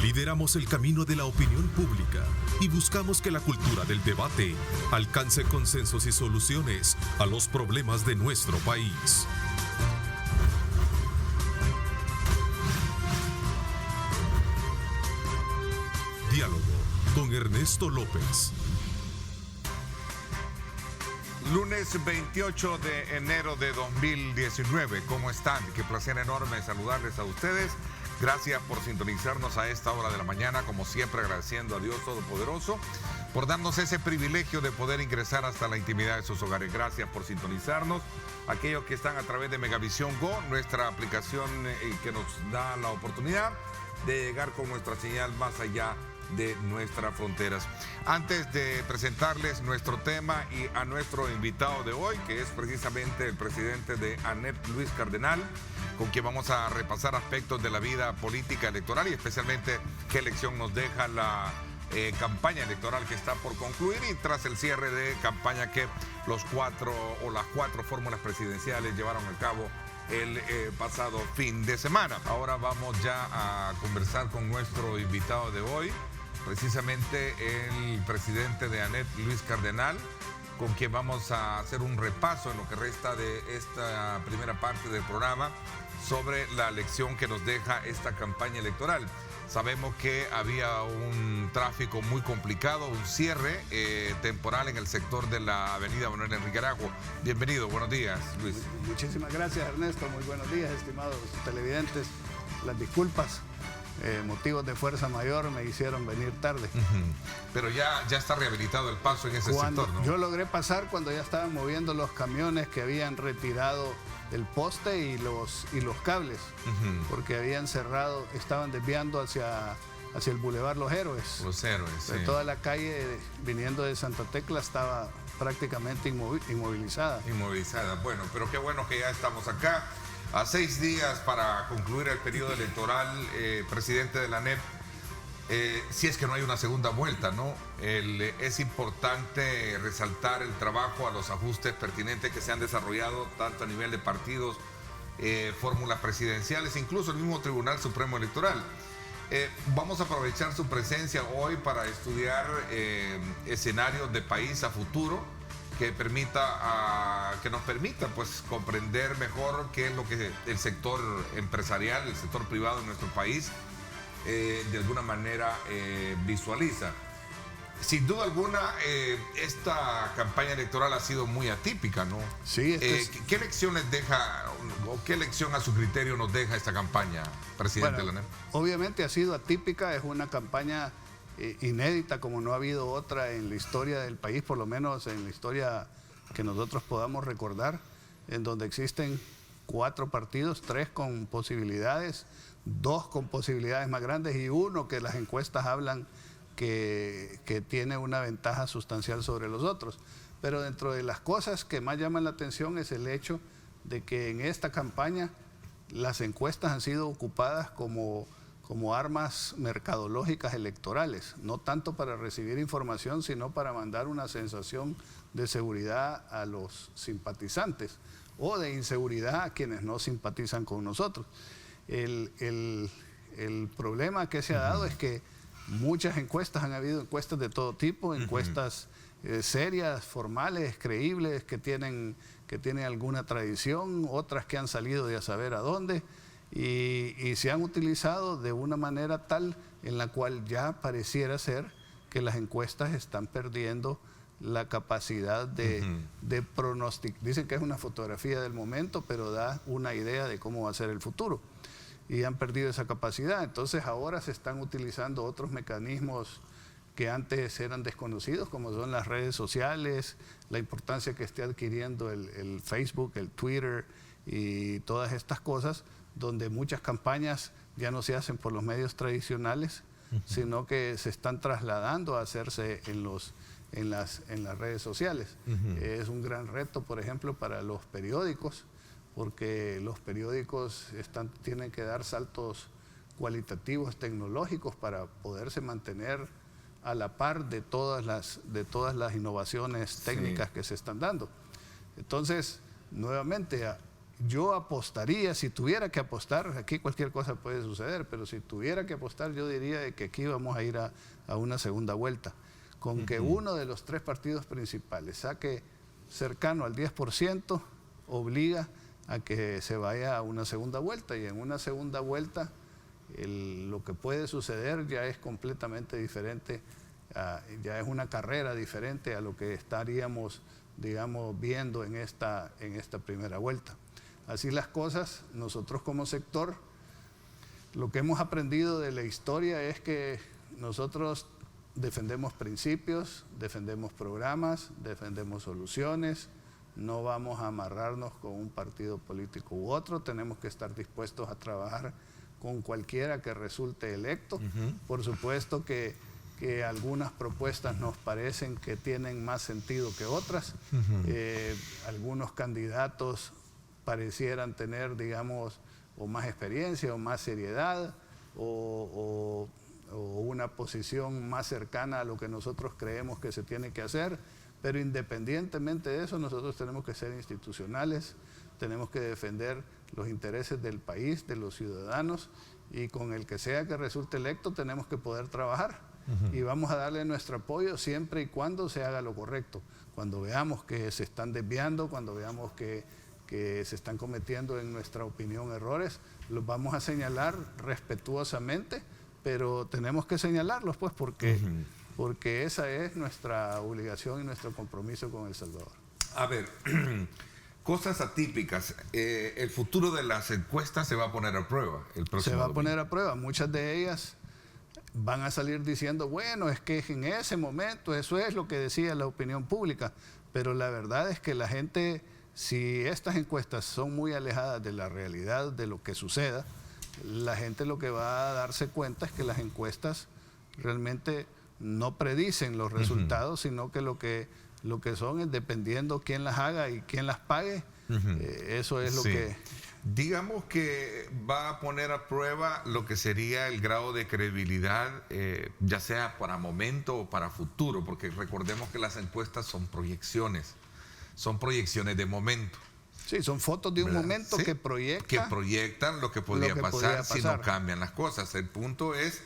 Lideramos el camino de la opinión pública y buscamos que la cultura del debate alcance consensos y soluciones a los problemas de nuestro país. Diálogo con Ernesto López. Lunes 28 de enero de 2019. ¿Cómo están? Qué placer enorme saludarles a ustedes. Gracias por sintonizarnos a esta hora de la mañana, como siempre agradeciendo a Dios Todopoderoso por darnos ese privilegio de poder ingresar hasta la intimidad de sus hogares. Gracias por sintonizarnos. Aquellos que están a través de Megavisión Go, nuestra aplicación que nos da la oportunidad de llegar con nuestra señal más allá de nuestras fronteras. Antes de presentarles nuestro tema y a nuestro invitado de hoy, que es precisamente el presidente de ANEP, Luis Cardenal, con quien vamos a repasar aspectos de la vida política electoral y especialmente qué elección nos deja la campaña electoral que está por concluir y tras el cierre de campaña que las cuatro fórmulas presidenciales llevaron a cabo el pasado fin de semana. Ahora vamos ya a conversar con nuestro invitado de hoy, precisamente el presidente de ANEP, Luis Cardenal, con quien vamos a hacer un repaso en lo que resta de esta primera parte del programa sobre la elección que nos deja esta campaña electoral. Sabemos que había un tráfico muy complicado, un cierre temporal en el sector de la avenida Manuel Enrique Araújo. Bienvenido, buenos días, Luis. Muchísimas gracias, Ernesto. Muy buenos días, estimados televidentes. Las disculpas, motivos de fuerza mayor me hicieron venir tarde. Pero ya está rehabilitado el paso en ese sector, ¿no? Yo logré pasar cuando ya estaban moviendo los camiones que habían retirado el poste y los cables, porque habían cerrado, estaban desviando hacia el Boulevard Los Héroes. Los Héroes, sí. Toda la calle viniendo de Santa Tecla estaba prácticamente inmovilizada. Bueno, pero qué bueno que ya estamos acá. A 6 días para concluir el periodo electoral, presidente de la ANEP, si es que no hay una segunda vuelta, ¿no? Es importante resaltar el trabajo a los ajustes pertinentes que se han desarrollado tanto a nivel de partidos, fórmulas presidenciales, incluso el mismo Tribunal Supremo Electoral. Vamos a aprovechar su presencia hoy para estudiar escenarios de país a futuro que nos permita pues comprender mejor qué es lo que el sector empresarial, el sector privado en nuestro país de alguna manera visualiza. Sin duda alguna, esta campaña electoral ha sido muy atípica, ¿no? Sí. ¿Qué lecciones deja o qué lección a su criterio nos deja esta campaña, presidente de la ANEP? Obviamente ha sido atípica, es una campaña inédita como no ha habido otra en la historia del país, por lo menos en la historia que nosotros podamos recordar, en donde existen 4 partidos, 3 con posibilidades, 2 con posibilidades más grandes y 1 que las encuestas hablan que tiene una ventaja sustancial sobre los otros. Pero dentro de las cosas que más llaman la atención es el hecho de que en esta campaña las encuestas han sido ocupadas como armas mercadológicas electorales, no tanto para recibir información, sino para mandar una sensación de seguridad a los simpatizantes o de inseguridad a quienes no simpatizan con nosotros. El problema que se ha dado es que muchas encuestas, han habido encuestas de todo tipo, encuestas serias, formales, creíbles, que tienen alguna tradición, otras que han salido de a saber a dónde, y se han utilizado de una manera tal en la cual ya pareciera ser que las encuestas están perdiendo la capacidad de pronosticar. Dicen que es una fotografía del momento, pero da una idea de cómo va a ser el futuro. Y han perdido esa capacidad. Entonces ahora se están utilizando otros mecanismos que antes eran desconocidos, como son las redes sociales, la importancia que esté adquiriendo el Facebook, el Twitter y todas estas cosas, donde muchas campañas ya no se hacen por los medios tradicionales, sino que se están trasladando a hacerse en las redes sociales. Es un gran reto, por ejemplo, para los periódicos, porque los periódicos tienen que dar saltos cualitativos, tecnológicos, para poderse mantener a la par de todas las innovaciones técnicas que se están dando. Entonces, nuevamente, yo apostaría, si tuviera que apostar, aquí cualquier cosa puede suceder, pero si tuviera que apostar, yo diría de que aquí vamos a ir a una segunda vuelta. Con que uno de los 3 partidos principales saque cercano al 10%, obliga a que se vaya a una segunda vuelta. Y en una segunda vuelta, lo que puede suceder ya es completamente diferente, ya es una carrera diferente a lo que estaríamos, digamos, viendo en esta primera vuelta. Así las cosas, nosotros como sector, lo que hemos aprendido de la historia es que nosotros defendemos principios, defendemos programas, defendemos soluciones, no vamos a amarrarnos con un partido político u otro, tenemos que estar dispuestos a trabajar con cualquiera que resulte electo. Por supuesto que algunas propuestas nos parecen que tienen más sentido que otras. Algunos candidatos parecieran tener, digamos, o más experiencia o más seriedad o una posición más cercana a lo que nosotros creemos que se tiene que hacer, pero independientemente de eso, nosotros tenemos que ser institucionales, tenemos que defender los intereses del país, de los ciudadanos, y con el que sea que resulte electo tenemos que poder trabajar. Y vamos a darle nuestro apoyo siempre y cuando se haga lo correcto. Cuando veamos que se están desviando, cuando veamos que se están cometiendo, en nuestra opinión, errores, los vamos a señalar respetuosamente, pero tenemos que señalarlos, pues, porque esa es nuestra obligación y nuestro compromiso con El Salvador. A ver, cosas atípicas. El futuro de las encuestas se va a poner a prueba el próximo Se va a domingo. poner a prueba. Muchas de ellas van a salir diciendo, bueno, es que en ese momento eso es lo que decía la opinión pública, pero la verdad es que la gente, si estas encuestas son muy alejadas de la realidad de lo que suceda, la gente lo que va a darse cuenta es que las encuestas realmente no predicen los resultados, sino que lo que son es, dependiendo quién las haga y quién las pague, eso es lo que... Digamos que va a poner a prueba lo que sería el grado de credibilidad, ya sea para momento o para futuro, porque recordemos que las encuestas son proyecciones de momento. Sí, son fotos de un momento, Sí, que proyectan lo que podría pasar si no cambian las cosas. El punto es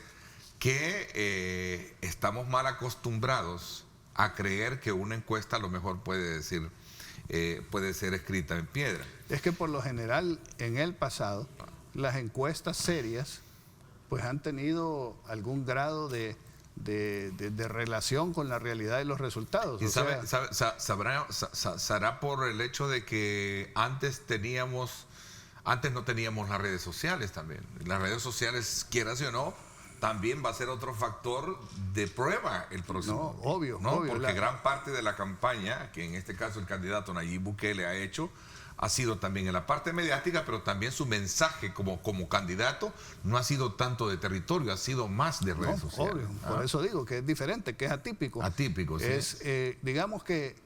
que estamos mal acostumbrados a creer que una encuesta a lo mejor puede ser escrita en piedra. Es que por lo general, en el pasado, las encuestas serias pues han tenido algún grado de relación con la realidad de los resultados. ¿Y será por el hecho de que antes no teníamos las redes sociales también? Las redes sociales, quieras o no, también va a ser otro factor de prueba el próximo. No, obvio. Porque gran parte de la campaña, que en este caso el candidato Nayib Bukele ha hecho, ha sido también en la parte mediática, pero también su mensaje como candidato no ha sido tanto de territorio, ha sido más de redes sociales. Obvio. Por eso digo que es diferente, que es atípico. Atípico, sí. Digamos que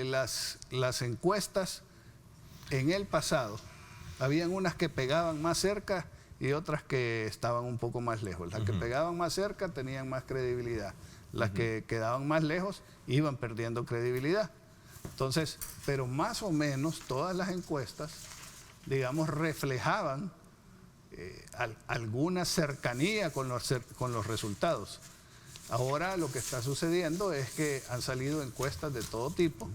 las encuestas en el pasado, habían unas que pegaban más cerca y otras que estaban un poco más lejos. Las que pegaban más cerca tenían más credibilidad. Las que quedaban más lejos iban perdiendo credibilidad. Entonces, pero más o menos todas las encuestas, digamos, reflejaban alguna cercanía con los resultados. Ahora lo que está sucediendo es que han salido encuestas de todo tipo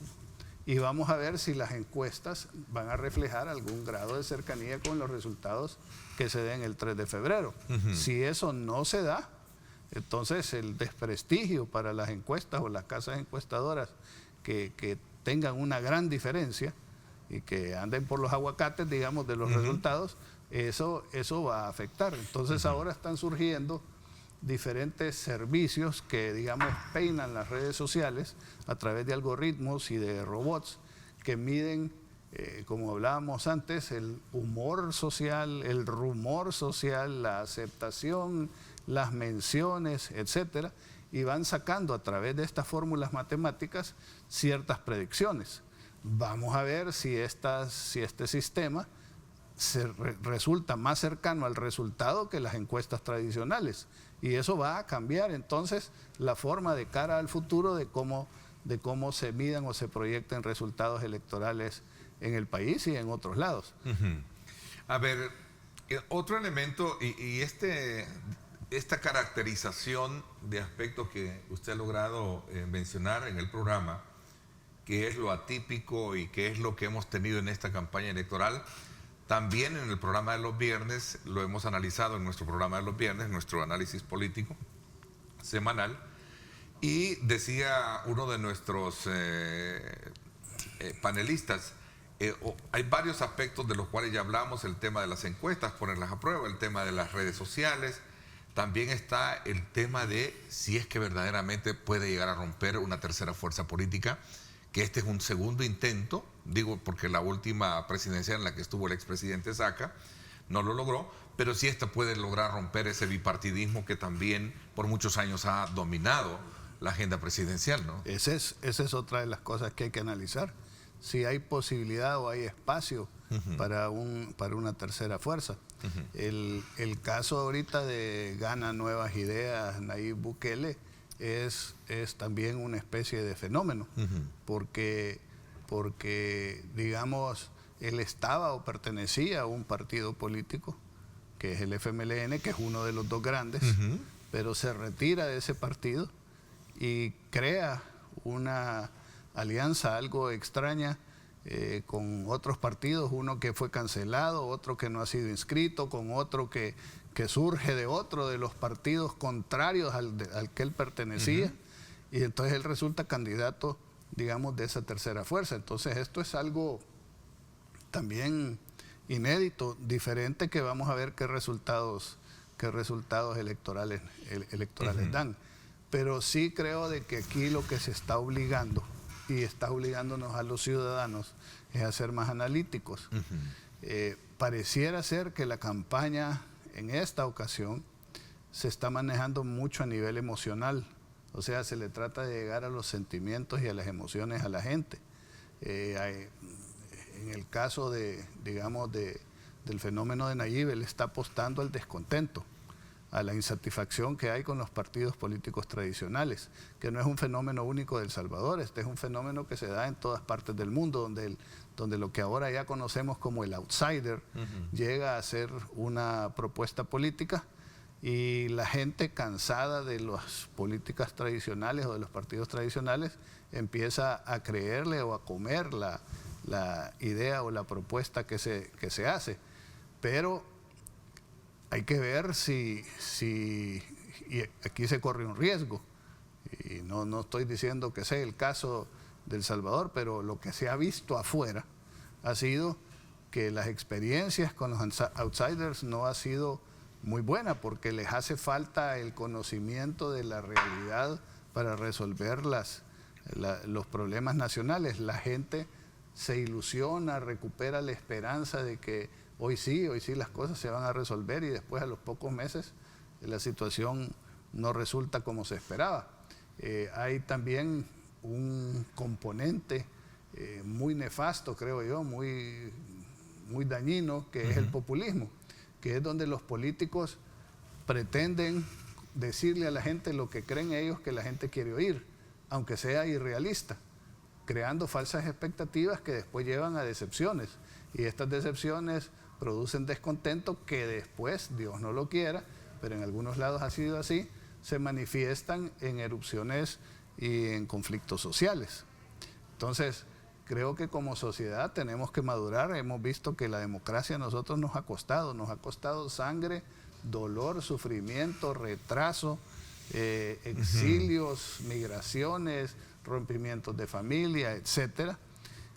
y vamos a ver si las encuestas van a reflejar algún grado de cercanía con los resultados que se den el 3 de febrero. Si eso no se da, entonces el desprestigio para las encuestas o las casas encuestadoras que tengan una gran diferencia y que anden por los aguacates, digamos, de los resultados, eso va a afectar. Entonces ahora están surgiendo diferentes servicios que, digamos, peinan las redes sociales a través de algoritmos y de robots que miden, como hablábamos antes, el humor social, el rumor social, la aceptación, las menciones, etcétera, y van sacando a través de estas fórmulas matemáticas ciertas predicciones. Vamos a ver si este sistema resulta más cercano al resultado que las encuestas tradicionales. Y eso va a cambiar entonces la forma de cara al futuro de cómo se midan o se proyecten resultados electorales en el país y en otros lados. A ver, otro elemento, y esta caracterización de aspectos que usted ha logrado mencionar en el programa, que es lo atípico y que es lo que hemos tenido en esta campaña electoral, también en el programa de los viernes, lo hemos analizado en nuestro programa de los viernes, nuestro análisis político semanal, y decía uno de nuestros panelistas, hay varios aspectos de los cuales ya hablamos, el tema de las encuestas, ponerlas a prueba, el tema de las redes sociales, también está el tema de si es que verdaderamente puede llegar a romper una tercera fuerza política, que este es un segundo intento, digo porque la última presidencia en la que estuvo el expresidente Saca no lo logró, pero sí esta puede lograr romper ese bipartidismo que también por muchos años ha dominado la agenda presidencial, ¿no? Esa es otra de las cosas que hay que analizar. Si hay posibilidad o hay espacio para una tercera fuerza. El caso ahorita de Gana Nuevas Ideas, Nayib Bukele, es también una especie de fenómeno, porque digamos, él estaba o pertenecía a un partido político, que es el FMLN, que es uno de los dos grandes, pero se retira de ese partido y crea una alianza algo extraña con otros partidos, uno que fue cancelado, otro que no ha sido inscrito, con otro que surge de otro de los partidos contrarios al que él pertenecía, y entonces él resulta candidato, digamos, de esa tercera fuerza. Entonces esto es algo también inédito, diferente, que vamos a ver qué resultados electorales dan. Pero sí creo de que aquí lo que se está obligando, y está obligándonos a los ciudadanos, es a ser más analíticos. Pareciera ser que la campaña en esta ocasión se está manejando mucho a nivel emocional, o sea, se le trata de llegar a los sentimientos y a las emociones a la gente. En el caso del fenómeno de Nayib, él está apostando al descontento, a la insatisfacción que hay con los partidos políticos tradicionales, que no es un fenómeno único de El Salvador, este es un fenómeno que se da en todas partes del mundo, donde lo que ahora ya conocemos como el outsider llega a ser una propuesta política, y la gente cansada de las políticas tradicionales o de los partidos tradicionales empieza a creerle o a comer la idea o la propuesta que se hace. Pero hay que ver si y aquí se corre un riesgo, y no estoy diciendo que sea el caso de El Salvador, pero lo que se ha visto afuera ha sido que las experiencias con los outsiders no ha sido muy buena, porque les hace falta el conocimiento de la realidad para resolver los problemas nacionales. La gente se ilusiona, recupera la esperanza de que hoy sí las cosas se van a resolver, y después a los pocos meses la situación no resulta como se esperaba. Hay también un componente muy nefasto, creo yo, muy dañino, que es el populismo, que es donde los políticos pretenden decirle a la gente lo que creen ellos que la gente quiere oír, aunque sea irrealista, creando falsas expectativas que después llevan a decepciones, y estas decepciones producen descontento que después, Dios no lo quiera, pero en algunos lados ha sido así, se manifiestan en erupciones y en conflictos sociales. Entonces, creo que como sociedad tenemos que madurar. Hemos visto que la democracia a nosotros nos ha costado sangre, dolor, sufrimiento, retraso, exilios, migraciones, rompimientos de familia, etcétera,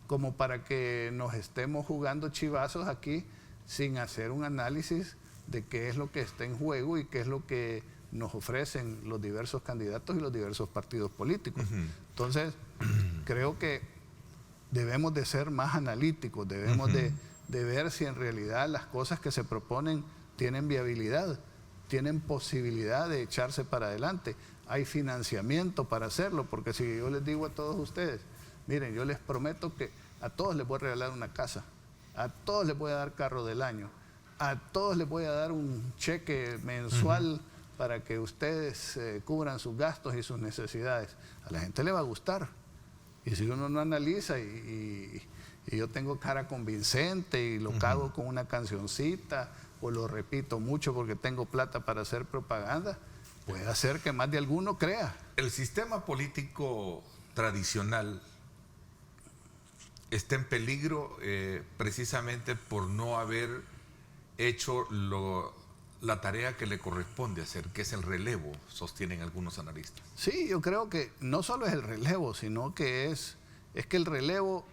como para que nos estemos jugando chivazos aquí sin hacer un análisis de qué es lo que está en juego y qué es lo que nos ofrecen los diversos candidatos y los diversos partidos políticos. Entonces, creo que debemos de ser más analíticos, debemos de ver si en realidad las cosas que se proponen tienen viabilidad, tienen posibilidad de echarse para adelante, hay financiamiento para hacerlo, porque si yo les digo a todos ustedes, miren, yo les prometo que a todos les voy a regalar una casa, a todos les voy a dar carro del año, a todos les voy a dar un cheque mensual para que ustedes cubran sus gastos y sus necesidades, a la gente le va a gustar. Y si uno no analiza y y yo tengo cara convincente y lo cago con una cancioncita o lo repito mucho porque tengo plata para hacer propaganda, puede hacer que más de alguno crea. El sistema político tradicional está en peligro precisamente por no haber hecho la tarea que le corresponde hacer, que es el relevo, sostienen algunos analistas. Sí, yo creo que no solo es el relevo, sino que es que el relevo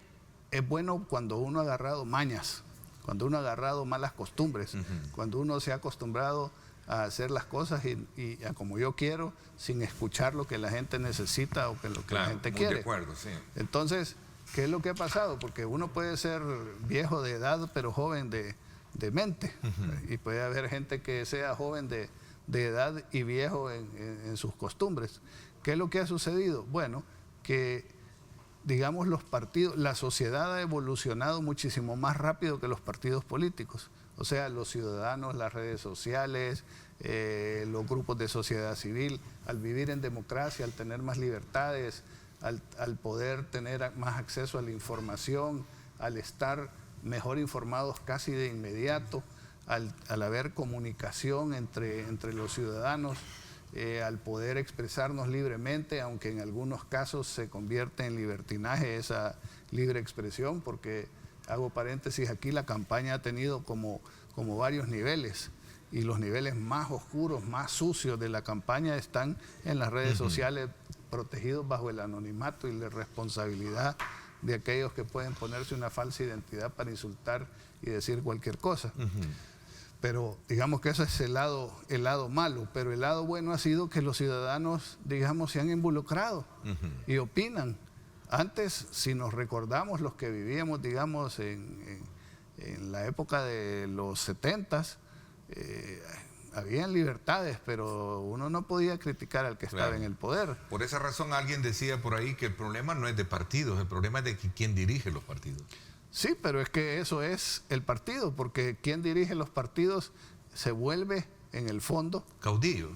es bueno cuando uno ha agarrado mañas, cuando uno ha agarrado malas costumbres, cuando uno se ha acostumbrado a hacer las cosas y a como yo quiero, sin escuchar lo que la gente necesita o que lo que la gente quiere. De acuerdo, sí. Entonces, ¿qué es lo que ha pasado? Porque uno puede ser viejo de edad, pero joven de mente. Y puede haber gente que sea joven de edad y viejo en sus costumbres. ¿Qué es lo que ha sucedido? Bueno, que digamos los partidos, la sociedad ha evolucionado muchísimo más rápido que los partidos políticos. O sea, los ciudadanos, las redes sociales, los grupos de sociedad civil, al vivir en democracia, al tener más libertades, al poder tener más acceso a la información, al estar mejor informados casi de inmediato, al haber comunicación entre los ciudadanos, al poder expresarnos libremente, aunque en algunos casos se convierte en libertinaje esa libre expresión, porque, hago paréntesis aquí, la campaña ha tenido como varios niveles, y los niveles más oscuros, más sucios de la campaña están en las redes sociales, protegidos bajo el anonimato y la responsabilidad de aquellos que pueden ponerse una falsa identidad para insultar y decir cualquier cosa. Pero digamos que eso es el lado malo, pero el lado bueno ha sido que los ciudadanos, digamos, se han involucrado y opinan. Antes, si nos recordamos los que vivíamos, digamos, en la época de los 70s, habían libertades, pero uno no podía criticar al que estaba en el poder. Por esa razón alguien decía por ahí que el problema no es de partidos, el problema es de quién dirige los partidos. Sí, pero es que eso es el partido, porque quien dirige los partidos se vuelve, en el fondo, caudillo.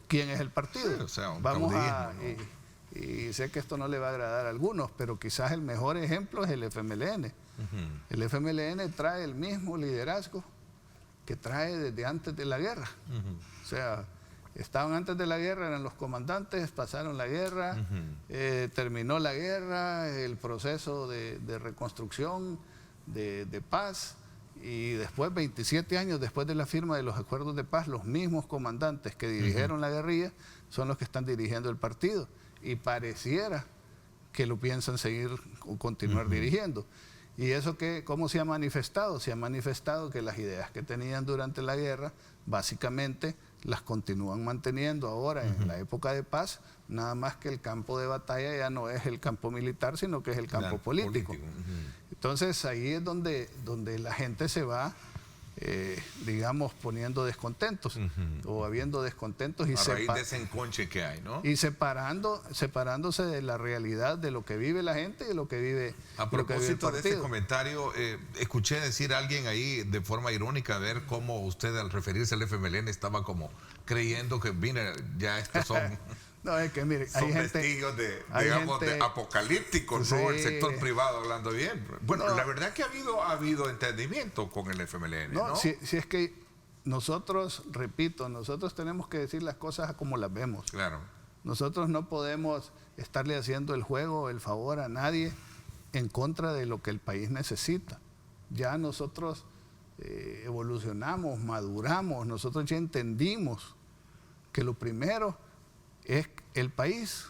¿Quién es el partido? Sí, o sea, un Vamos caudillismo, ¿no? Y sé que esto no le va a agradar a algunos, pero quizás el mejor ejemplo es el FMLN. El FMLN trae el mismo liderazgo que trae desde antes de la guerra. O sea, estaban antes de la guerra, eran los comandantes, pasaron la guerra, terminó la guerra, el proceso de reconstrucción, de paz, y después, 27 años después de la firma de los acuerdos de paz, los mismos comandantes que dirigieron la guerrilla son los que están dirigiendo el partido, y pareciera que lo piensan seguir o continuar dirigiendo. ¿Y eso cómo se ha manifestado? Se ha manifestado que las ideas que tenían durante la guerra, básicamente las continúan manteniendo ahora en la época de paz, nada más que el campo de batalla ya no es el campo militar, sino que es el campo político. Entonces ahí es donde la gente se va, digamos, poniendo descontentos o habiendo descontentos y a raíz de ese enconche que hay, ¿no? Y separándose de la realidad de lo que vive la gente y de lo que vive a propósito de este comentario, escuché decir a alguien ahí de forma irónica, ver cómo usted al referirse al FMLN estaba como creyendo que mira, ya estos son no, es que mire, son testigos de apocalípticos, sí. ¿no? El sector privado hablando bien. Bueno, la verdad es que ha habido entendimiento con el FMLN, ¿no? Si es que nosotros, repito, nosotros tenemos que decir las cosas como las vemos. Claro. Nosotros no podemos estarle haciendo el juego o el favor a nadie en contra de lo que el país necesita. Ya nosotros evolucionamos, maduramos, nosotros ya entendimos que lo primero es el país,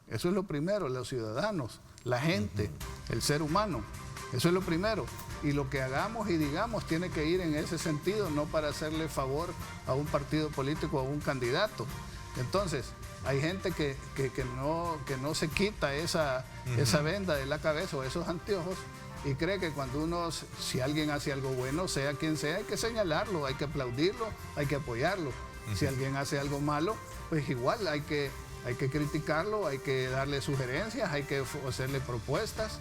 eso es lo primero, los ciudadanos, la gente, el ser humano, eso es lo primero. Y lo que hagamos y digamos tiene que ir en ese sentido, no para hacerle favor a un partido político o a un candidato. Entonces, hay gente que no se quita esa venda de la cabeza o esos anteojos y cree que si alguien hace algo bueno, sea quien sea, hay que señalarlo, hay que aplaudirlo, hay que apoyarlo. Si alguien hace algo malo, pues igual hay que criticarlo, hay que darle sugerencias, hay que hacerle propuestas,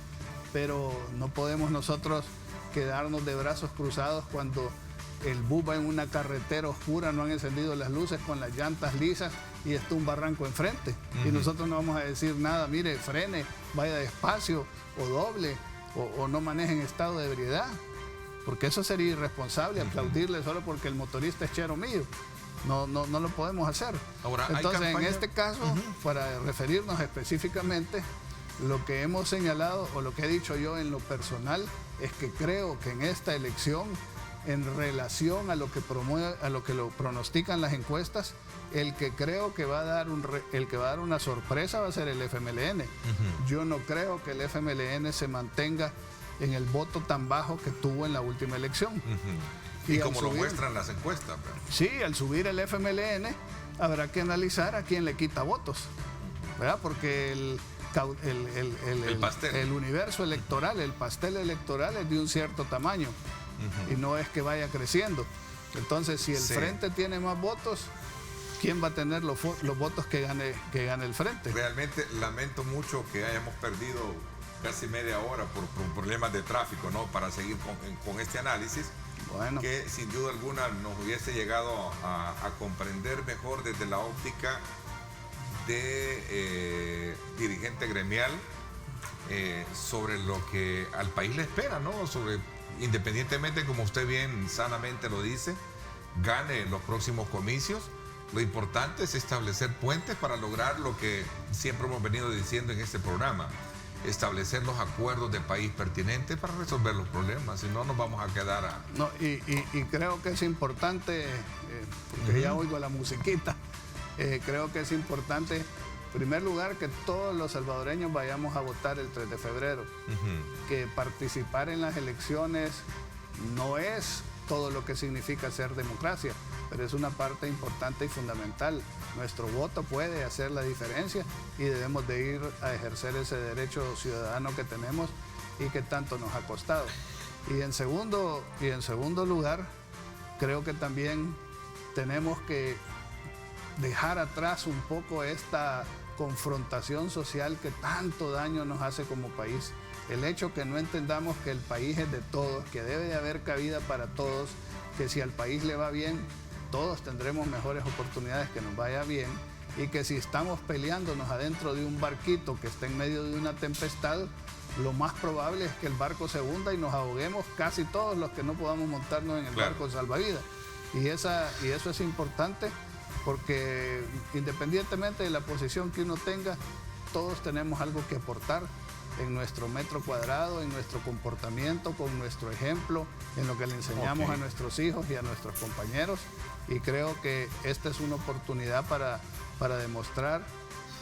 pero no podemos nosotros quedarnos de brazos cruzados cuando el bus va en una carretera oscura, no han encendido las luces con las llantas lisas y está un barranco enfrente. Y nosotros no vamos a decir nada, mire, frene, vaya despacio o doble o no maneje en estado de ebriedad, porque eso sería irresponsable, aplaudirle solo porque el motorista es chero mío. No lo podemos hacer. Ahora, entonces, en este caso, para referirnos específicamente, lo que hemos señalado o lo que he dicho yo en lo personal es que creo que en esta elección, en relación a lo que lo pronostican las encuestas, el que creo que va a dar una sorpresa va a ser el FMLN. Yo no creo que el FMLN se mantenga en el voto tan bajo que tuvo en la última elección. Y como lo muestran las encuestas. Sí, al subir el FMLN habrá que analizar a quién le quita votos, ¿verdad? Porque el universo electoral, el pastel electoral es de un cierto tamaño y no es que vaya creciendo. Entonces, si el Frente tiene más votos, ¿quién va a tener los votos que gane el Frente? Realmente lamento mucho que hayamos perdido casi media hora por problemas de tráfico, ¿no? Para seguir con este análisis. Bueno, que sin duda alguna nos hubiese llegado a comprender mejor desde la óptica de dirigente gremial sobre lo que al país le espera, ¿no? Independientemente, como usted bien sanamente lo dice, gane los próximos comicios, lo importante es establecer puentes para lograr lo que siempre hemos venido diciendo en este programa: establecer los acuerdos de país pertinentes para resolver los problemas, si no nos vamos a quedar No, y creo que es importante, porque ya oigo la musiquita, creo que es importante, en primer lugar, que todos los salvadoreños vayamos a votar el 3 de febrero, que participar en las elecciones no es todo lo que significa ser democracia, pero es una parte importante y fundamental. Nuestro voto puede hacer la diferencia y debemos de ir a ejercer ese derecho ciudadano que tenemos y que tanto nos ha costado. Y en segundo lugar, creo que también tenemos que dejar atrás un poco esta confrontación social que tanto daño nos hace como país. El hecho que no entendamos que el país es de todos, que debe de haber cabida para todos, que si al país le va bien, todos tendremos mejores oportunidades que nos vaya bien, y que si estamos peleándonos adentro de un barquito que está en medio de una tempestad, lo más probable es que el barco se hunda y nos ahoguemos casi todos los que no podamos montarnos en el barco salvavidas. Y eso es importante, porque independientemente de la posición que uno tenga, todos tenemos algo que aportar en nuestro metro cuadrado, en nuestro comportamiento, con nuestro ejemplo, en lo que le enseñamos a nuestros hijos y a nuestros compañeros. Y creo que esta es una oportunidad para demostrar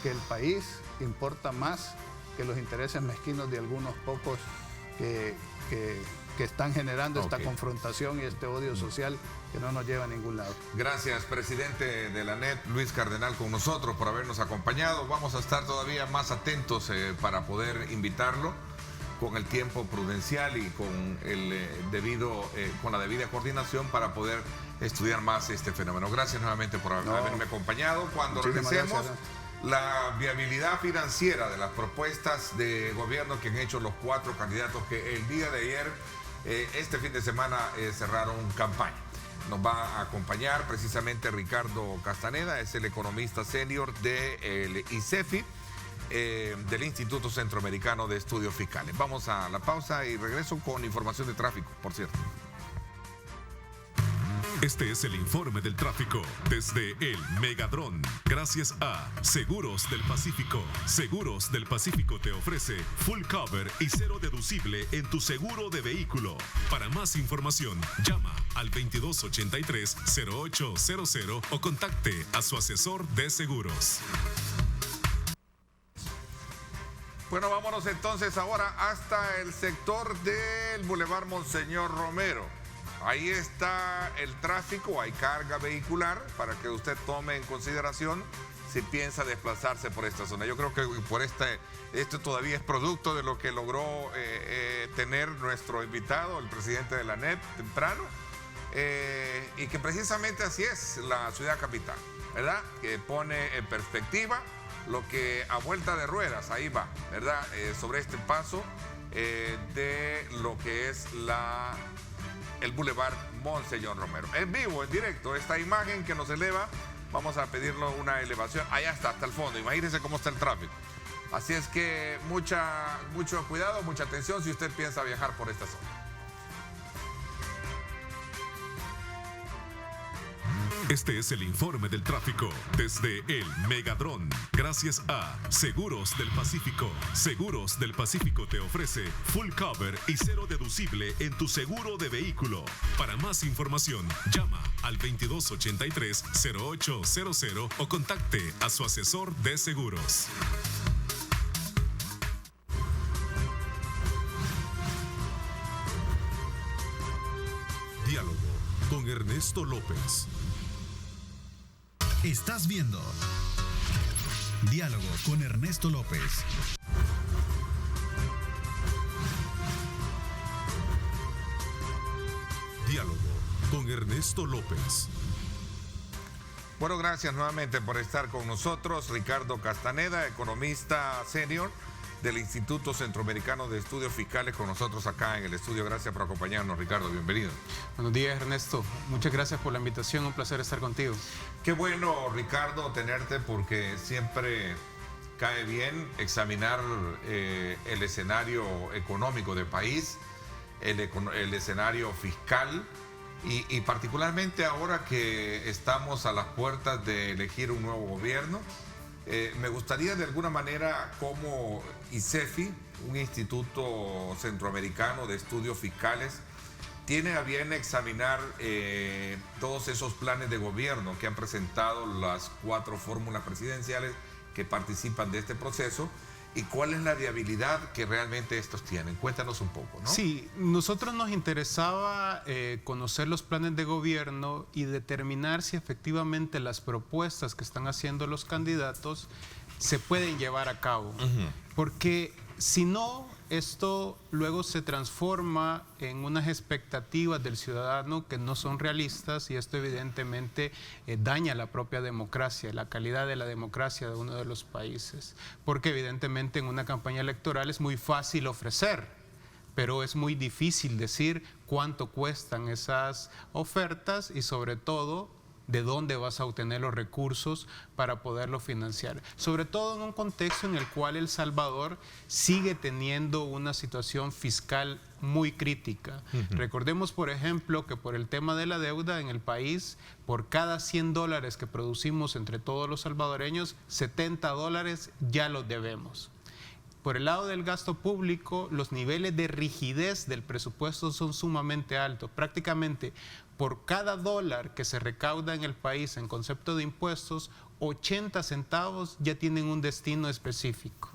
que el país importa más que los intereses mezquinos de algunos pocos que están generando esta confrontación y este odio social que no nos lleva a ningún lado. Gracias, presidente de la ANEP, Luis Cardenal, con nosotros por habernos acompañado. Vamos a estar todavía más atentos para poder invitarlo con el tiempo prudencial y con con la debida coordinación para poder estudiar más este fenómeno. Gracias nuevamente por haberme acompañado. Cuando regresemos, la viabilidad financiera de las propuestas de gobierno que han hecho los 4 candidatos que el día de ayer, este fin de semana, cerraron campaña. Nos va a acompañar precisamente Ricardo Castaneda, es el economista senior del ICEFI, del Instituto Centroamericano de Estudios Fiscales. Vamos a la pausa y regreso con información de tráfico, por cierto. Este es el informe del tráfico desde el Megadrón. Gracias a Seguros del Pacífico. Seguros del Pacífico te ofrece full cover y cero deducible en tu seguro de vehículo. Para más información, llama al 2283-0800 o contacte a su asesor de seguros. Bueno, vámonos entonces ahora hasta el sector del Boulevard Monseñor Romero. Ahí está el tráfico, hay carga vehicular para que usted tome en consideración si piensa desplazarse por esta zona. Yo creo que por esto todavía es producto de lo que logró tener nuestro invitado, el presidente de la ANEP, temprano, y que precisamente así es la ciudad capital, ¿verdad? Que pone en perspectiva lo que a vuelta de ruedas, ahí va, ¿verdad? Sobre este paso de lo que es el Boulevard Monseñor Romero. En vivo, en directo, esta imagen que nos eleva, vamos a pedirle una elevación. Allá está, hasta el fondo. Imagínense cómo está el tráfico. Así es que mucho cuidado, mucha atención si usted piensa viajar por esta zona. Este es el informe del tráfico desde el Megadrón. Gracias a Seguros del Pacífico. Seguros del Pacífico te ofrece full cover y cero deducible en tu seguro de vehículo. Para más información, llama al 2283-0800 o contacte a su asesor de seguros. Diálogo con Ernesto López. Estás viendo Diálogo con Ernesto López. Diálogo con Ernesto López. Bueno, gracias nuevamente por estar con nosotros. Ricardo Castaneda, economista senior del Instituto Centroamericano de Estudios Fiscales, con nosotros acá en el estudio. Gracias por acompañarnos, Ricardo. Bienvenido. Buenos días, Ernesto. Muchas gracias por la invitación. Un placer estar contigo. Qué bueno, Ricardo, tenerte, porque siempre cae bien examinar el escenario económico del país, el escenario fiscal y particularmente ahora que estamos a las puertas de elegir un nuevo gobierno. Me gustaría de alguna manera como ICEFI, un instituto centroamericano de estudios fiscales, tiene a bien examinar todos esos planes de gobierno que han presentado las 4 fórmulas presidenciales que participan de este proceso y cuál es la viabilidad que realmente estos tienen. Cuéntanos un poco, ¿no? Sí, nosotros nos interesaba conocer los planes de gobierno y determinar si efectivamente las propuestas que están haciendo los candidatos se pueden llevar a cabo. Porque si no, esto luego se transforma en unas expectativas del ciudadano que no son realistas y esto evidentemente daña la propia democracia, la calidad de la democracia de uno de los países. Porque evidentemente en una campaña electoral es muy fácil ofrecer, pero es muy difícil decir cuánto cuestan esas ofertas y sobre todo de dónde vas a obtener los recursos para poderlo financiar. Sobre todo en un contexto en el cual El Salvador sigue teniendo una situación fiscal muy crítica. Recordemos, por ejemplo, que por el tema de la deuda en el país, por cada $100 que producimos entre todos los salvadoreños, $70 ya los debemos. Por el lado del gasto público, los niveles de rigidez del presupuesto son sumamente altos. Prácticamente por cada $1 que se recauda en el país en concepto de impuestos, 80 centavos ya tienen un destino específico.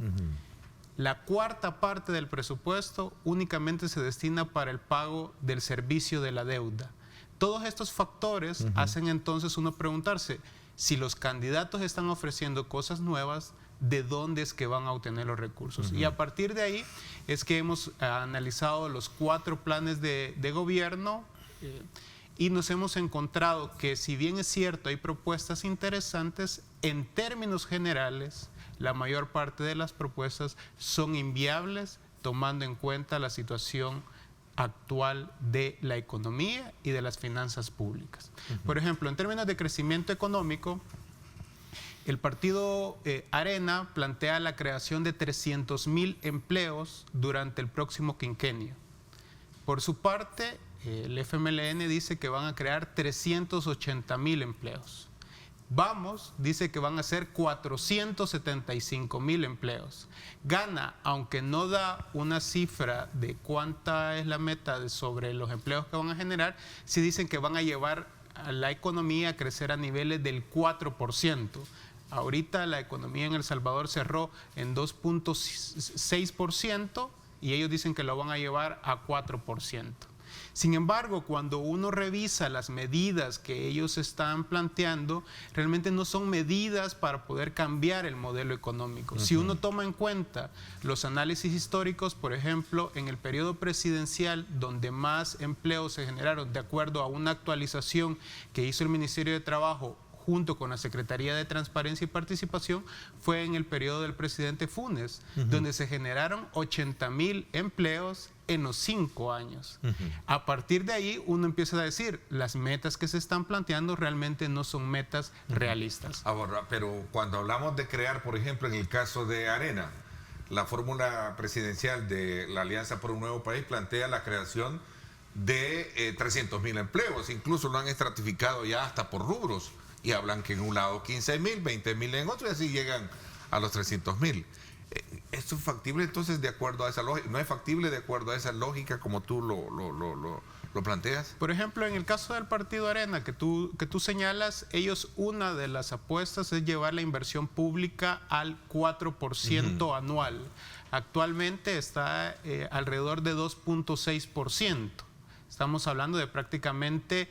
La cuarta parte del presupuesto únicamente se destina para el pago del servicio de la deuda. Todos estos factores hacen entonces uno preguntarse, si los candidatos están ofreciendo cosas nuevas, ¿de dónde es que van a obtener los recursos? Y a partir de ahí es que hemos analizado los 4 planes de gobierno y nos hemos encontrado que, si bien es cierto, hay propuestas interesantes, en términos generales, la mayor parte de las propuestas son inviables tomando en cuenta la situación actual de la economía y de las finanzas públicas. Por ejemplo, en términos de crecimiento económico, el partido Arena plantea la creación de 300,000 empleos durante el próximo quinquenio. Por su parte, el FMLN dice que van a crear 380,000 empleos. Vamos dice que van a ser 475,000 empleos. Gana, aunque no da una cifra de cuánta es la meta sobre los empleos que van a generar, sí dicen que van a llevar a la economía a crecer a niveles del 4%. Ahorita la economía en El Salvador cerró en 2.6% y ellos dicen que lo van a llevar a 4%. Sin embargo, cuando uno revisa las medidas que ellos están planteando, realmente no son medidas para poder cambiar el modelo económico. Si uno toma en cuenta los análisis históricos, por ejemplo, en el periodo presidencial, donde más empleos se generaron, de acuerdo a una actualización que hizo el Ministerio de Trabajo junto con la Secretaría de Transparencia y Participación fue en el periodo del presidente Funes, donde se generaron 80,000 empleos en los 5 años. A partir de ahí uno empieza a decir, las metas que se están planteando realmente no son metas realistas. Ahora, pero cuando hablamos de crear, por ejemplo, en el caso de Arena, la fórmula presidencial de la Alianza por un Nuevo País plantea la creación de 300,000 empleos, incluso lo han estratificado ya hasta por rubros, y hablan que en un lado 15,000, 20,000 en otro, y así llegan a los 300,000. ¿Esto es factible entonces de acuerdo a esa lógica? ¿No es factible de acuerdo a esa lógica como tú lo planteas? Por ejemplo, en el caso del Partido Arena que tú señalas, ellos, una de las apuestas es llevar la inversión pública al 4% anual. Actualmente está alrededor de 2.6%. Estamos hablando de prácticamente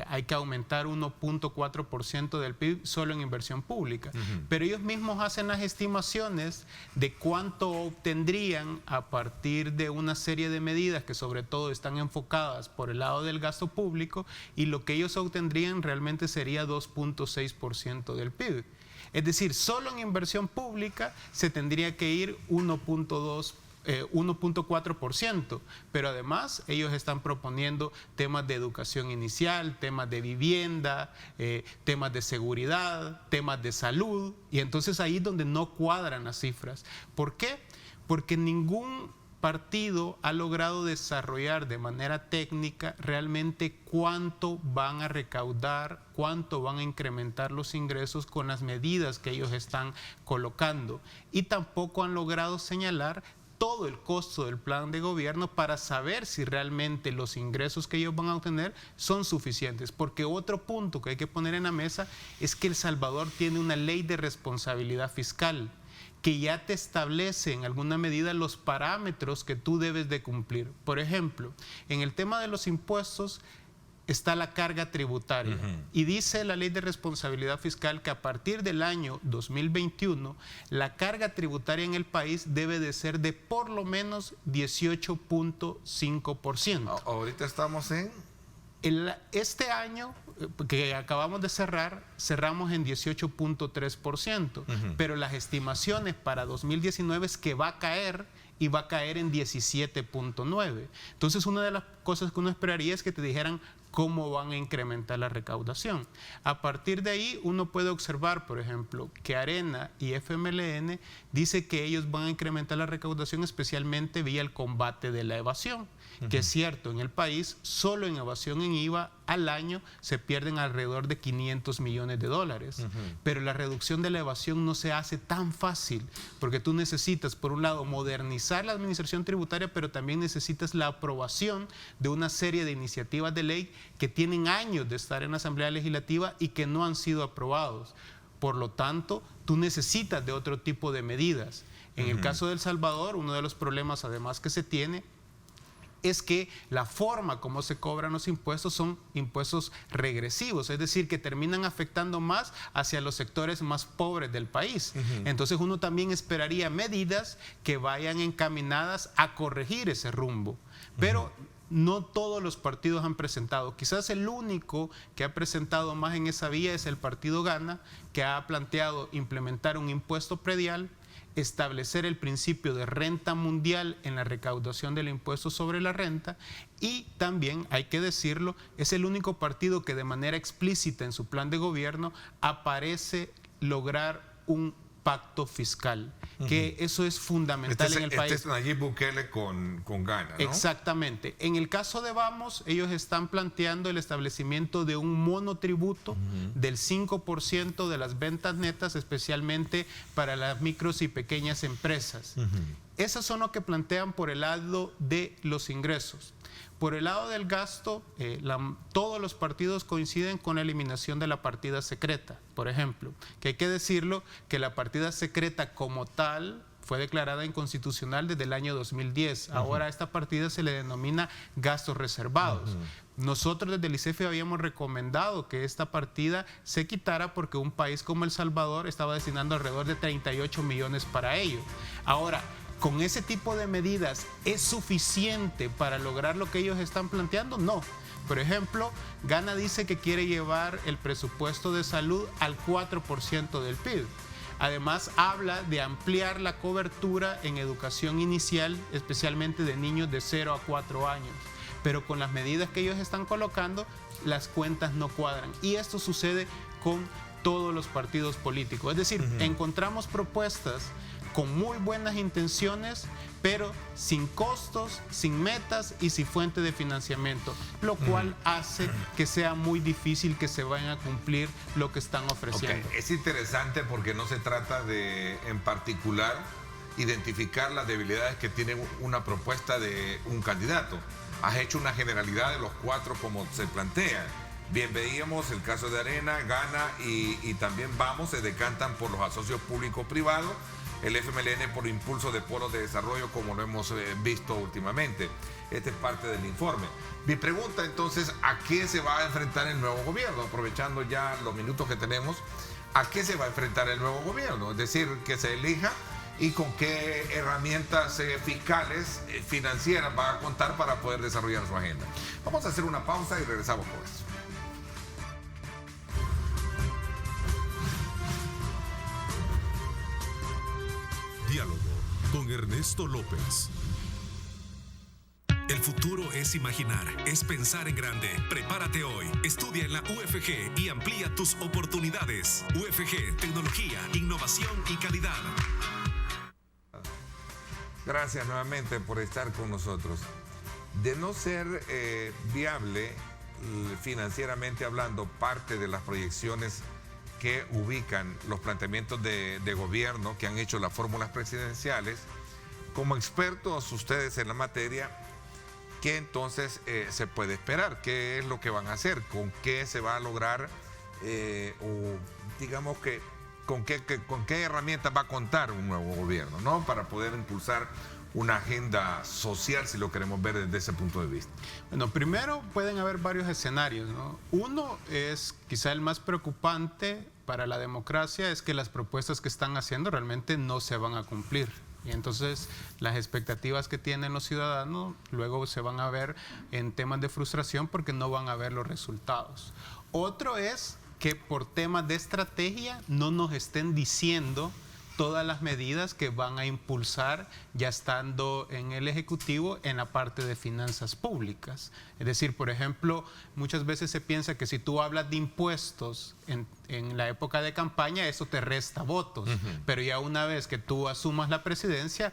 hay que aumentar 1.4% del PIB solo en inversión pública. Pero ellos mismos hacen las estimaciones de cuánto obtendrían a partir de una serie de medidas que sobre todo están enfocadas por el lado del gasto público, y lo que ellos obtendrían realmente sería 2.6% del PIB. Es decir, solo en inversión pública se tendría que ir 1.4%, pero además ellos están proponiendo temas de educación inicial, temas de vivienda, temas de seguridad, temas de salud, y entonces ahí es donde no cuadran las cifras. ¿Por qué? Porque ningún partido ha logrado desarrollar de manera técnica realmente cuánto van a recaudar, cuánto van a incrementar los ingresos con las medidas que ellos están colocando, y tampoco han logrado señalar todo el costo del plan de gobierno para saber si realmente los ingresos que ellos van a obtener son suficientes. Porque otro punto que hay que poner en la mesa es que El Salvador tiene una ley de responsabilidad fiscal que ya te establece en alguna medida los parámetros que tú debes de cumplir. Por ejemplo, en el tema de los impuestos está la carga tributaria, y dice la ley de responsabilidad fiscal que a partir del año 2021 la carga tributaria en el país debe de ser de por lo menos 18.5%. Ahorita estamos en... Este año que acabamos de cerrar, cerramos en 18.3%, pero las estimaciones para 2019 es que va a caer, y va a caer en 17.9%. Entonces, una de las cosas que uno esperaría es que te dijeran cómo van a incrementar la recaudación. A partir de ahí, uno puede observar, por ejemplo, que Arena y FMLN dice que ellos van a incrementar la recaudación especialmente vía el combate de la evasión, que es cierto, en el país, solo en evasión en IVA al año se pierden alrededor de $500 millones. Pero la reducción de la evasión no se hace tan fácil, porque tú necesitas, por un lado, modernizar la administración tributaria, pero también necesitas la aprobación de una serie de iniciativas de ley que tienen años de estar en la Asamblea Legislativa y que no han sido aprobados. Por lo tanto, tú necesitas de otro tipo de medidas. En el caso de El Salvador, uno de los problemas además que se tiene es que la forma como se cobran los impuestos son impuestos regresivos, es decir, que terminan afectando más hacia los sectores más pobres del país. Entonces uno también esperaría medidas que vayan encaminadas a corregir ese rumbo, pero no todos los partidos han presentado. Quizás el único que ha presentado más en esa vía es el Partido Gana, que ha planteado implementar un impuesto predial, establecer el principio de renta mundial en la recaudación del impuesto sobre la renta, y también, hay que decirlo, es el único partido que de manera explícita en su plan de gobierno aparece lograr un pacto fiscal, que eso es fundamental en el país. Este es Nayib Bukele con Gana, ¿no? Exactamente. En el caso de Vamos, ellos están planteando el establecimiento de un monotributo del 5% de las ventas netas, especialmente para las micros y pequeñas empresas. Esas son lo que plantean por el lado de los ingresos. Por el lado del gasto, todos los partidos coinciden con la eliminación de la partida secreta, por ejemplo, que hay que decirlo que la partida secreta como tal fue declarada inconstitucional desde el año 2010. Ahora a esta partida se le denomina gastos reservados. Nosotros desde el ICEFI habíamos recomendado que esta partida se quitara porque un país como El Salvador estaba destinando alrededor de 38 millones para ello. Ahora, ¿con ese tipo de medidas es suficiente para lograr lo que ellos están planteando? No, Por ejemplo, Ghana dice que quiere llevar el presupuesto de salud al 4% del PIB. Además, habla de ampliar la cobertura en educación inicial, especialmente de niños de 0 a 4 años. Pero con las medidas que ellos están colocando, las cuentas no cuadran. Y esto sucede con todos los partidos políticos. Es decir, encontramos propuestas con muy buenas intenciones, pero sin costos, sin metas y sin fuente de financiamiento, lo cual hace que sea muy difícil que se vayan a cumplir lo que están ofreciendo. Okay. Es interesante porque no se trata de, en particular, identificar las debilidades que tiene una propuesta de un candidato. Has hecho una generalidad de los 4 como se plantea. Bien, veíamos el caso de Arena, Ghana y también Vamos, se decantan por los asocios público-privados, el FMLN por impulso de polos de desarrollo, como lo hemos visto últimamente. Este es parte del informe. Mi pregunta entonces, ¿a qué se va a enfrentar el nuevo gobierno? Aprovechando ya los minutos que tenemos, ¿a qué se va a enfrentar el nuevo gobierno? Es decir, que se elija y con qué herramientas fiscales, financieras va a contar para poder desarrollar su agenda. Vamos a hacer una pausa y regresamos con eso. Diálogo con Ernesto López. El futuro es imaginar, es pensar en grande. Prepárate hoy, estudia en la UFG y amplía tus oportunidades. UFG, tecnología, innovación y calidad. Gracias nuevamente por estar con nosotros. De no ser viable financieramente hablando parte de las proyecciones que ubican los planteamientos de gobierno que han hecho las fórmulas presidenciales, como expertos ustedes en la materia, ¿qué entonces se puede esperar? ¿Qué es lo que van a hacer? ¿Con qué se va a lograr? O digamos que ¿con qué herramientas va a contar un nuevo gobierno, ¿no? Para poder impulsar una agenda social, si lo queremos ver desde ese punto de vista. Bueno, primero pueden haber varios escenarios, ¿no? Uno es quizá el más preocupante para la democracia, es que las propuestas que están haciendo realmente no se van a cumplir. Y entonces las expectativas que tienen los ciudadanos luego se van a ver en temas de frustración porque no van a ver los resultados. Otro es que por temas de estrategia no nos estén diciendo todas las medidas que van a impulsar ya estando en el Ejecutivo en la parte de finanzas públicas. Es decir, por ejemplo, muchas veces se piensa que si tú hablas de impuestos en la época de campaña, eso te resta votos. Pero ya una vez que tú asumas la presidencia,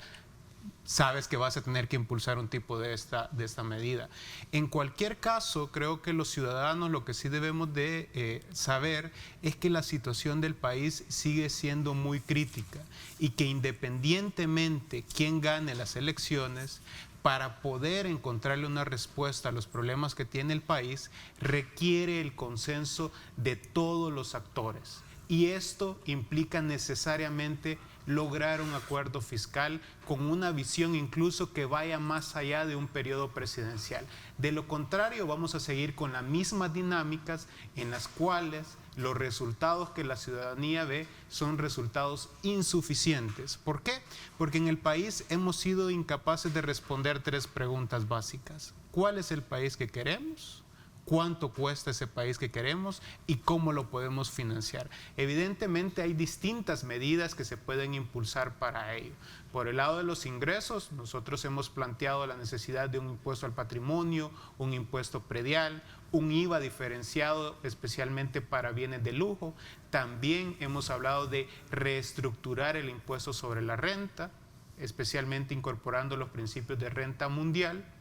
sabes que vas a tener que impulsar un tipo de esta medida. En cualquier caso, creo que los ciudadanos lo que sí debemos de saber es que la situación del país sigue siendo muy crítica y que independientemente quién gane las elecciones, para poder encontrarle una respuesta a los problemas que tiene el país, requiere el consenso de todos los actores. Y esto implica necesariamente lograr un acuerdo fiscal con una visión incluso que vaya más allá de un periodo presidencial. De lo contrario, vamos a seguir con las mismas dinámicas en las cuales los resultados que la ciudadanía ve son resultados insuficientes. ¿Por qué? Porque en el país hemos sido incapaces de responder 3 preguntas básicas. ¿Cuál es el país que queremos? ¿Cuánto cuesta ese país que queremos y cómo lo podemos financiar? Evidentemente hay distintas medidas que se pueden impulsar para ello. Por el lado de los ingresos, nosotros hemos planteado la necesidad de un impuesto al patrimonio, un impuesto predial, un IVA diferenciado especialmente para bienes de lujo. También hemos hablado de reestructurar el impuesto sobre la renta, especialmente incorporando los principios de renta mundial.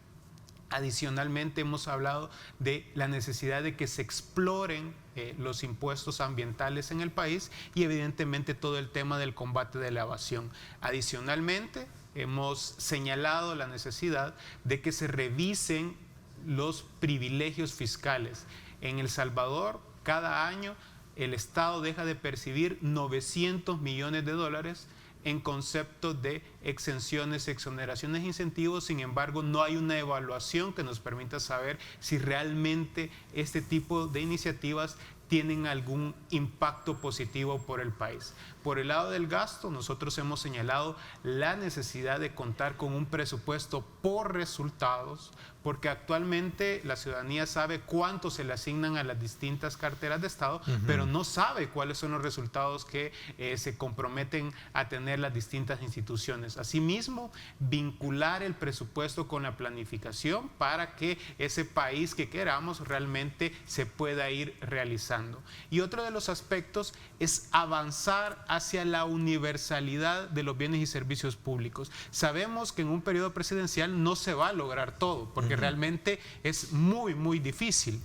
Adicionalmente hemos hablado de la necesidad de que se exploren los impuestos ambientales en el país y evidentemente todo el tema del combate de la evasión. Adicionalmente hemos señalado la necesidad de que se revisen los privilegios fiscales. En El Salvador, cada año el Estado deja de percibir $900 millones en concepto de exenciones, exoneraciones e incentivos. Sin embargo, no hay una evaluación que nos permita saber si realmente este tipo de iniciativas tienen algún impacto positivo por el país. Por el lado del gasto, nosotros hemos señalado la necesidad de contar con un presupuesto por resultados, porque actualmente la ciudadanía sabe cuánto se le asignan a las distintas carteras de Estado, pero no sabe cuáles son los resultados que se comprometen a tener las distintas instituciones. Asimismo, vincular el presupuesto con la planificación para que ese país que queramos realmente se pueda ir realizando. Y otro de los aspectos es avanzar hacia la universalidad de los bienes y servicios públicos. Sabemos que en un periodo presidencial no se va a lograr todo, porque realmente es muy, muy difícil,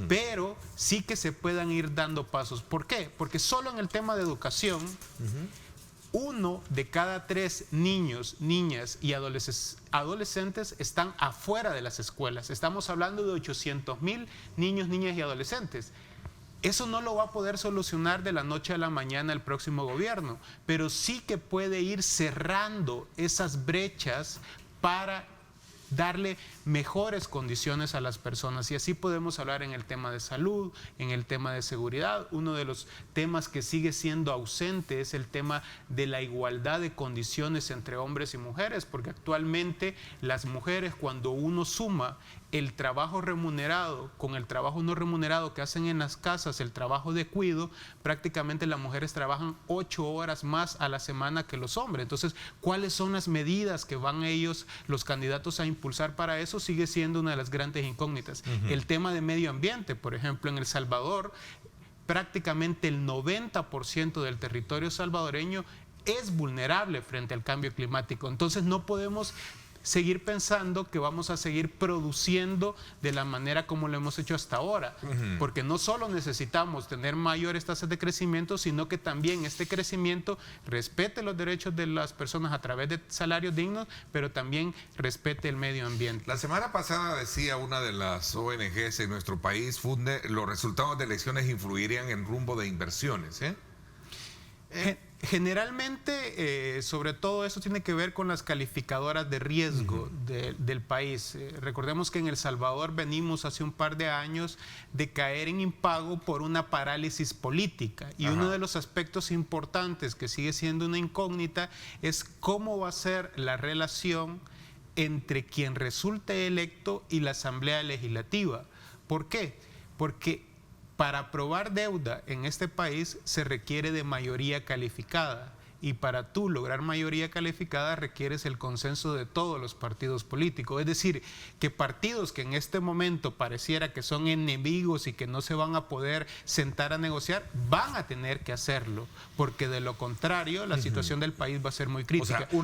pero sí que se puedan ir dando pasos. ¿Por qué? Porque solo en el tema de educación, 1 de cada 3 niños, niñas y adolescentes están afuera de las escuelas. Estamos hablando de 800,000 niños, niñas y adolescentes. Eso no lo va a poder solucionar de la noche a la mañana el próximo gobierno, pero sí que puede ir cerrando esas brechas para darle mejores condiciones a las personas. Y así podemos hablar en el tema de salud, en el tema de seguridad. Uno de los temas que sigue siendo ausente es el tema de la igualdad de condiciones entre hombres y mujeres, porque actualmente las mujeres, cuando uno suma el trabajo remunerado con el trabajo no remunerado que hacen en las casas, el trabajo de cuidado, prácticamente las mujeres trabajan 8 horas más a la semana que los hombres. Entonces, ¿cuáles son las medidas que van ellos, los candidatos, a impulsar para eso? Sigue siendo una de las grandes incógnitas. El tema de medio ambiente, por ejemplo, en El Salvador, prácticamente el 90% del territorio salvadoreño es vulnerable frente al cambio climático. Entonces, no podemos seguir pensando que vamos a seguir produciendo de la manera como lo hemos hecho hasta ahora, porque no solo necesitamos tener mayores tasas de crecimiento, sino que también este crecimiento respete los derechos de las personas a través de salarios dignos, pero también respete el medio ambiente. La semana pasada decía una de las ONGs en nuestro país, Funde, los resultados de elecciones influirían en rumbo de inversiones, Generalmente, sobre todo eso tiene que ver con las calificadoras de riesgo del país. Recordemos que en El Salvador venimos hace un par de años de caer en impago por una parálisis política. Y uno de los aspectos importantes que sigue siendo una incógnita es cómo va a ser la relación entre quien resulte electo y la Asamblea Legislativa. ¿Por qué? Porque para aprobar deuda en este país se requiere de mayoría calificada, y para tú lograr mayoría calificada requieres el consenso de todos los partidos políticos. Es decir, que partidos que en este momento pareciera que son enemigos y que no se van a poder sentar a negociar, van a tener que hacerlo, porque de lo contrario la situación del país va a ser muy crítica. O sea,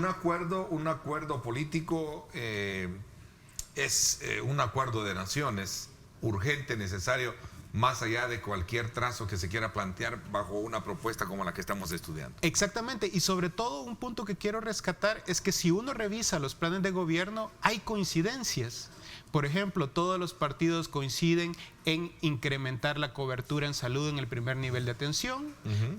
un acuerdo político es un acuerdo de naciones urgente, necesario, más allá de cualquier trazo que se quiera plantear bajo una propuesta como la que estamos estudiando. Exactamente, y sobre todo un punto que quiero rescatar es que si uno revisa los planes de gobierno, hay coincidencias. Por ejemplo, todos los partidos coinciden en incrementar la cobertura en salud en el primer nivel de atención.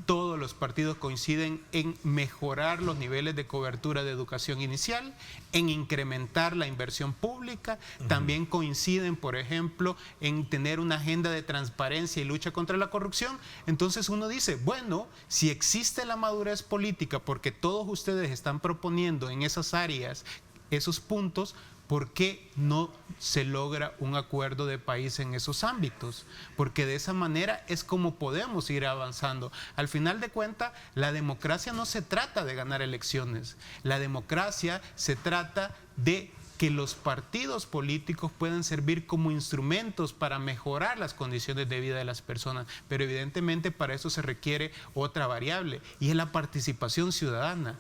Todos los partidos coinciden en mejorar los niveles de cobertura de educación inicial, en incrementar la inversión pública. También coinciden, por ejemplo, en tener una agenda de transparencia y lucha contra la corrupción. Entonces uno dice, bueno, si existe la madurez política porque todos ustedes están proponiendo en esas áreas esos puntos, ¿por qué no se logra un acuerdo de país en esos ámbitos? Porque de esa manera es como podemos ir avanzando. Al final de cuentas, la democracia no se trata de ganar elecciones. La democracia se trata de que los partidos políticos puedan servir como instrumentos para mejorar las condiciones de vida de las personas. Pero evidentemente para eso se requiere otra variable, y es la participación ciudadana.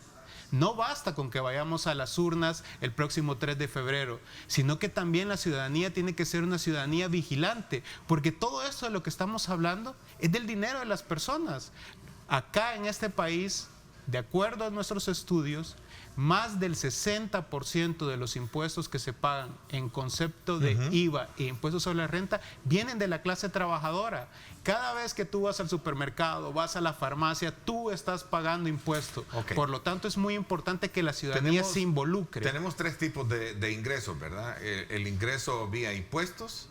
No basta con que vayamos a las urnas el próximo 3 de febrero, sino que también la ciudadanía tiene que ser una ciudadanía vigilante, porque todo esto de lo que estamos hablando es del dinero de las personas. Acá en este país, de acuerdo a nuestros estudios, más del 60% de los impuestos que se pagan en concepto de IVA e impuestos sobre la renta vienen de la clase trabajadora. Cada vez que tú vas al supermercado, vas a la farmacia, tú estás pagando impuestos. Por lo tanto, es muy importante que la ciudadanía se involucre. Tenemos 3 tipos de ingresos, ¿verdad? El ingreso vía impuestos,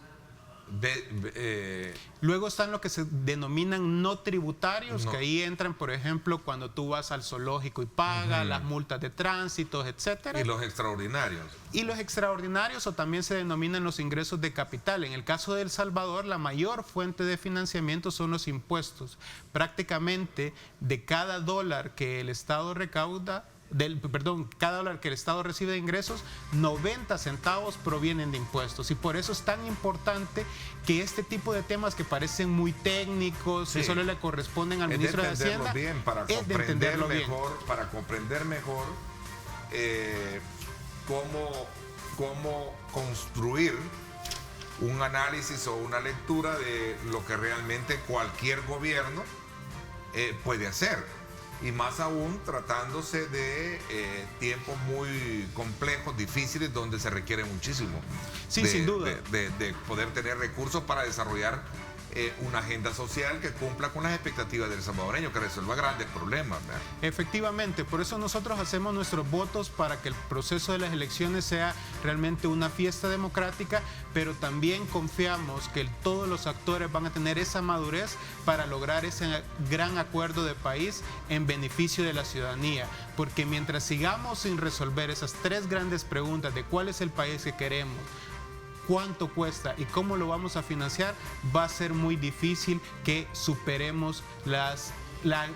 Luego están lo que se denominan no tributarios, que ahí entran, por ejemplo, cuando tú vas al zoológico y pagas, las multas de tránsito, etcétera. Y los extraordinarios. Y los extraordinarios, o también se denominan los ingresos de capital. En el caso de El Salvador, la mayor fuente de financiamiento son los impuestos. Prácticamente de cada dólar que el Estado recauda, cada dólar que el Estado recibe de ingresos, 90 centavos provienen de impuestos. Y por eso es tan importante que este tipo de temas que parecen muy técnicos, que solo le corresponden al ministro de Hacienda, bien, para comprender mejor cómo construir un análisis o una lectura de lo que realmente cualquier gobierno puede hacer. Y más aún tratándose de tiempos muy complejos, difíciles, donde se requiere muchísimo sin duda, de poder tener recursos para desarrollar una agenda social que cumpla con las expectativas del salvadoreño, que resuelva grandes problemas, ¿verdad? Efectivamente, por eso nosotros hacemos nuestros votos para que el proceso de las elecciones sea realmente una fiesta democrática, pero también confiamos que todos los actores van a tener esa madurez para lograr ese gran acuerdo de país en beneficio de la ciudadanía, porque mientras sigamos sin resolver esas tres grandes preguntas de cuál es el país que queremos, cuánto cuesta y cómo lo vamos a financiar, va a ser muy difícil que superemos la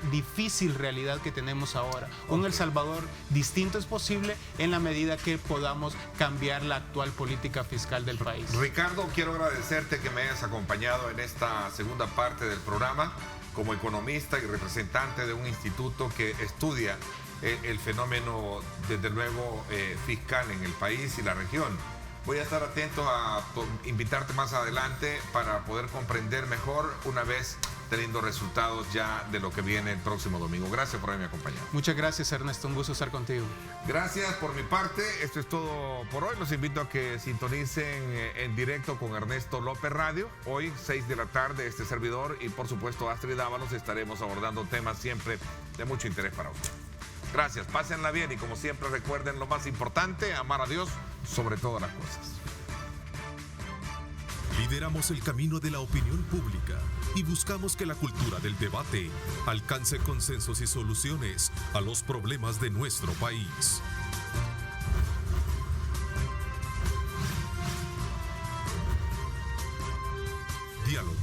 difícil realidad que tenemos ahora. Un El Salvador distinto es posible en la medida que podamos cambiar la actual política fiscal del país. Ricardo, quiero agradecerte que me hayas acompañado en esta segunda parte del programa como economista y representante de un instituto que estudia el fenómeno, desde luego, fiscal en el país y la región. Voy a estar atento a invitarte más adelante para poder comprender mejor una vez teniendo resultados ya de lo que viene el próximo domingo. Gracias por haberme acompañado. Muchas gracias, Ernesto. Un gusto estar contigo. Gracias por mi parte. Esto es todo por hoy. Los invito a que sintonicen en directo con Ernesto López Radio. Hoy, 6 de la tarde, este servidor y, por supuesto, Astrid Dávalos, estaremos abordando temas siempre de mucho interés para usted. Gracias, pásenla bien y como siempre recuerden lo más importante, amar a Dios sobre todas las cosas. Lideramos el camino de la opinión pública y buscamos que la cultura del debate alcance consensos y soluciones a los problemas de nuestro país. Diálogo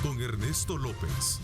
con Ernesto López.